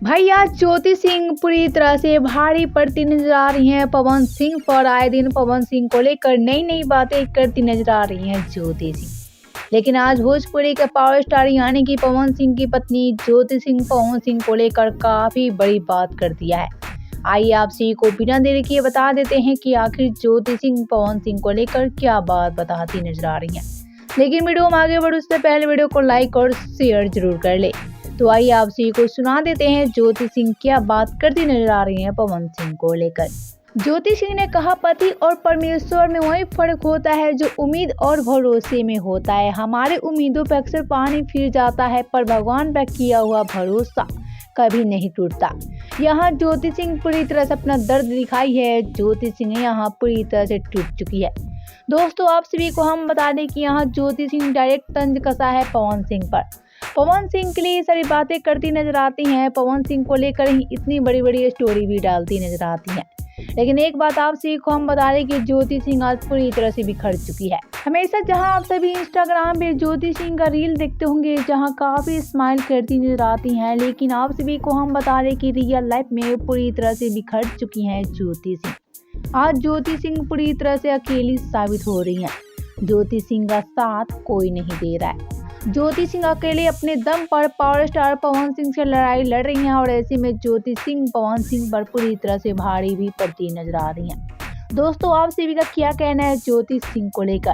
भाई आज ज्योति सिंह पूरी तरह से भारी पड़ती नजर आ रही हैं पवन सिंह पर। आए दिन पवन सिंह को लेकर नई नई बातें करती नजर आ रही हैं ज्योति सिंह। लेकिन आज भोजपुरी के पावर स्टार यानी कि पवन सिंह की पत्नी ज्योति सिंह पवन सिंह को लेकर काफी बड़ी बात कर दिया है। आइए आपसे को बिना देरी किए बता देते हैं कि आखिर ज्योति सिंह पवन सिंह को लेकर क्या बात बताती नजर आ रही है। लेकिन वीडियो में आगे बढ़े उससे पहले वीडियो को लाइक और शेयर जरूर कर ले। तो आइए आपसे को सुना देते हैं ज्योति सिंह क्या बात करती नजर आ रही हैं पवन सिंह को लेकर। ज्योति सिंह ने कहा, पति और परमेश्वर में वही फर्क होता है जो उम्मीद और भरोसे में होता है। हमारे उम्मीदों पर अक्सर पानी फिर जाता है पर भगवान पर किया हुआ भरोसा कभी नहीं टूटता। यहाँ ज्योति सिंह पूरी तरह से अपना दर्द दिखाई है। ज्योति सिंह यहाँ पूरी तरह से टूट चुकी है। दोस्तों आप सभी को हम बता दें कि यहाँ ज्योति सिंह डायरेक्ट तंज कसा है पवन सिंह पर। पवन सिंह के लिए सारी बातें करती नजर आती हैं। पवन सिंह को लेकर ही इतनी बड़ी बड़ी स्टोरी भी डालती नजर आती हैं। लेकिन एक बात आप सभी को हम बता दें कि ज्योति सिंह आज पूरी तरह से बिखर चुकी है। हमेशा जहां आप सभी इंस्टाग्राम पे ज्योति सिंह का रील देखते होंगे जहां काफी स्माइल करती नजर आती हैं, लेकिन आप सभी को हम बता दें कि रियल लाइफ में पूरी तरह से बिखर चुकी हैं ज्योति सिंह। आज ज्योति सिंह पूरी तरह से अकेली साबित हो रही हैं। ज्योति सिंह का साथ कोई नहीं दे रहा है। ज्योति सिंह अकेले अपने दम पर पावर स्टार पवन सिंह से लड़ाई लड़ रही हैं और ऐसे में ज्योति सिंह पवन सिंह पर पूरी तरह से भारी भी पड़ती नजर आ रही हैं। दोस्तों आप सभी का क्या कहना है ज्योति सिंह को लेकर?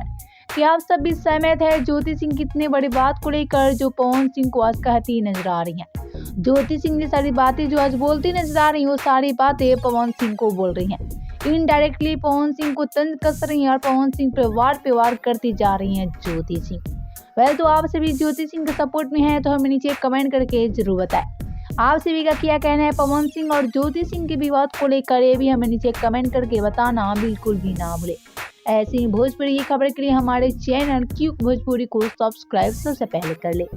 क्या आप सभी सहमत है ज्योति सिंह कितने बड़ी बात को लेकर जो पवन सिंह को आज कहती नजर आ रही हैं? ज्योति सिंह ने सारी बातें जो आज बोलती नजर आ रही है वो सारी बातें पवन सिंह को बोल रही हैं। इनडायरेक्टली पवन सिंह को तंज कस रही हैं और पवन सिंह पर वार करती जा रही हैं ज्योति सिंह। तो आप सभी ज्योति सिंह के सपोर्ट में हैं तो हमें नीचे कमेंट करके जरूर बताएं। आप सभी का क्या कहना है पवन सिंह और ज्योति सिंह की विवाद को लेकर, ये भी हमें नीचे कमेंट करके बताना बिल्कुल भी ना भूले। ऐसे ही भोजपुरी की खबर के लिए हमारे चैनल क्यूक भोजपुरी को सब्सक्राइब सबसे पहले कर ले।